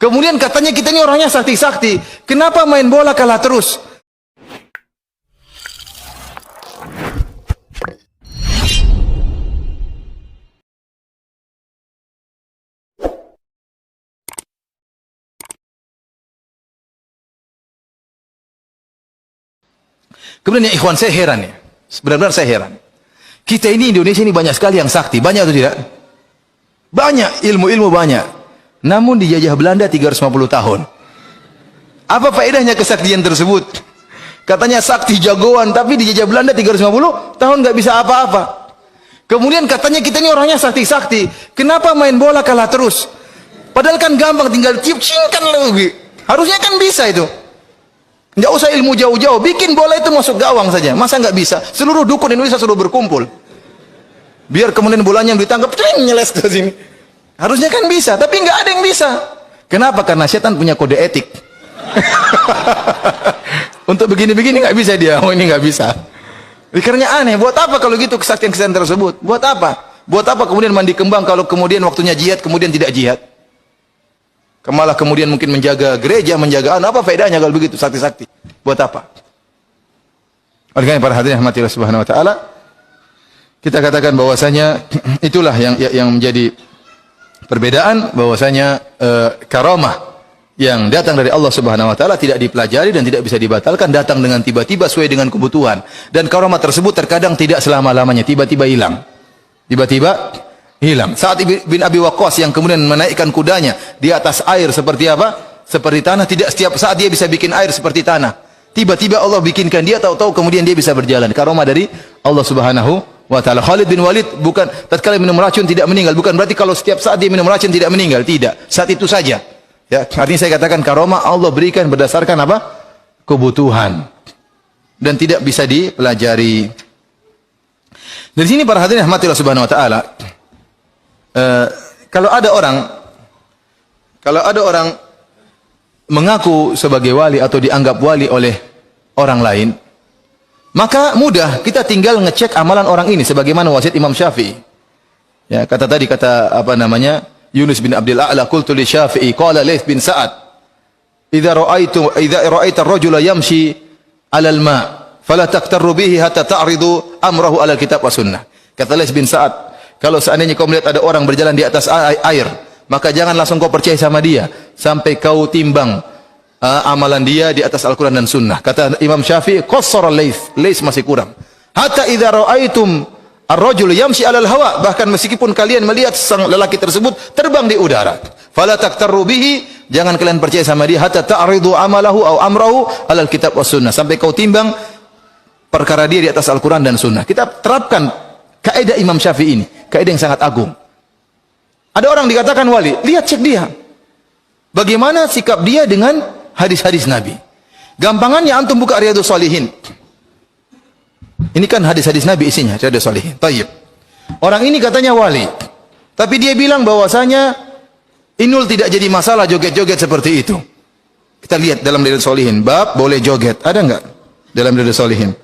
Kemudian katanya kita ini orangnya sakti-sakti. Kenapa main bola kalah terus? Kemudian ya ikhwan, saya heran ya. Benar-benar saya heran. Kita ini Indonesia ini banyak sekali yang sakti. Banyak atau tidak? Banyak, ilmu-ilmu banyak. Namun dijajah Belanda 350 tahun. Apa faedahnya kesaktian tersebut? Katanya sakti jagoan, tapi dijajah Belanda 350 tahun nggak bisa apa-apa. Kemudian katanya kita ini orangnya sakti-sakti. Kenapa main bola kalah terus? Padahal kan gampang, tinggal cium-ciumkan lagi. Harusnya kan bisa itu. Nggak usah ilmu jauh-jauh, bikin bola itu masuk gawang saja. Masa nggak bisa? Seluruh dukun Indonesia sudah berkumpul. Biar kemudian bolanya yang ditangkap, nyeles ke sini. Harusnya kan bisa, tapi nggak ada yang bisa. Kenapa? Karena setan punya kode etik. Untuk begini-begini nggak bisa dia. Oh, ini nggak bisa. Pikirnya aneh. Buat apa kalau gitu kesaktian-kesaktian tersebut? Buat apa? Buat apa kemudian mandi kembang kalau kemudian waktunya jihad kemudian tidak jihad? Malah kemudian mungkin menjaga gereja, menjaga apa faedahnya kalau begitu sakti-sakti? Buat apa? Oleh karena para hadirin rahmati Allah Subhanahu wa taala, kita katakan bahwasanya itulah yang menjadi perbedaan, bahwasanya karamah yang datang dari Allah Subhanahu wa taala tidak dipelajari dan tidak bisa dibatalkan, datang dengan tiba-tiba sesuai dengan kebutuhan. Dan karamah tersebut terkadang tidak selama-lamanya, tiba-tiba hilang. Tiba-tiba hilang. Sa'ad bin Abi Waqqas yang kemudian menaikkan kudanya di atas air seperti apa? Seperti tanah, tidak setiap saat dia bisa bikin air seperti tanah. Tiba-tiba Allah bikinkan dia, tahu-tahu kemudian dia bisa berjalan. Karamah dari Allah Subhanahu wa ta'ala. Khalid bin Walid bukan tatkala minum racun tidak meninggal, bukan berarti kalau setiap saat dia minum racun tidak meninggal, tidak. Saat itu saja. Ya, artinya saya katakan karamah Allah berikan berdasarkan apa? Kebutuhan. Dan tidak bisa dipelajari. Dari sini para hadirin rahmatillah subhanahu wa ta'ala, kalau ada orang mengaku sebagai wali atau dianggap wali oleh orang lain, maka mudah kita tinggal ngecek amalan orang ini sebagaimana wasiat Imam Syafi'i. Ya, kata Yunus bin Abdul A'la, qultu li Syafi'i qala Laits bin Sa'ad, idza ra'aita ar-rajula yamshi 'ala al-ma' fala taqtarru bihi hatta ta'ridu amrahu 'ala al-kitab wa sunnah. Kata Laits bin Sa'ad, kalau seandainya kau melihat ada orang berjalan di atas air, maka jangan langsung kau percaya sama dia sampai kau timbang amalan dia di atas Al-Quran dan Sunnah. Kata Imam Syafi'i, qassara Laits masih kurang. Hatta idza ra'aitum ar-rajul yamshi 'alal hawa, bahkan meskipun kalian melihat sang lelaki tersebut terbang di udara, fala taqtarru bihi, jangan kalian percaya sama dia, hatta ta'ridu amalahu aw amrahu 'alal kitab was sunnah, sampai kau timbang perkara dia di atas Al-Quran dan Sunnah. Kita terapkan kaidah Imam Syafi'i ini, kaidah yang sangat agung. Ada orang dikatakan wali, lihat cek dia. Bagaimana sikap dia dengan hadis-hadis Nabi. Gampangannya antum buka Riyadhus Shalihin. Ini kan hadis-hadis Nabi isinya, Riyadhus Shalihin. Tayyib. Orang ini katanya wali, tapi dia bilang bahwasanya inul tidak jadi masalah joget-joget seperti itu. Kita lihat dalam Riyadhus Shalihin, bab boleh joget. Ada enggak dalam Riyadhus Shalihin?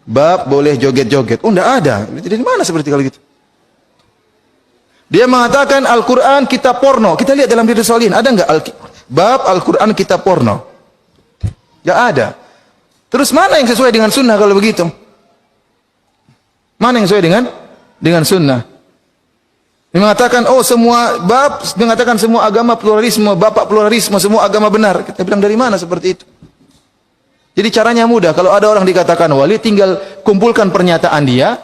Bab boleh joget-joget. Oh, enggak ada. Dari mana seperti kalau gitu? Dia mengatakan Al-Quran kitab porno. Kita lihat dalam Riyadhus Shalihin, ada enggak bab Al-Quran kitab porno? Enggak ada. Terus mana yang sesuai dengan sunnah kalau begitu? Mana yang sesuai dengan sunnah? Dia mengatakan, oh semua bab, mengatakan semua agama pluralisme, bapak pluralisme, semua agama benar. Kita bilang dari mana seperti itu? Jadi caranya mudah. Kalau ada orang dikatakan wali, tinggal kumpulkan pernyataan dia,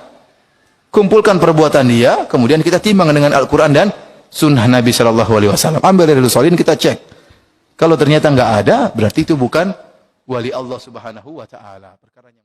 kumpulkan perbuatan dia, kemudian kita timbang dengan Al-Quran dan Sunnah Nabi Shallallahu Alaihi Wasallam. Ambil dari Riyadhus Shalihin, kita cek. Kalau ternyata nggak ada, berarti itu bukan wali Allah Subhanahu Wa Taala. Perkaranya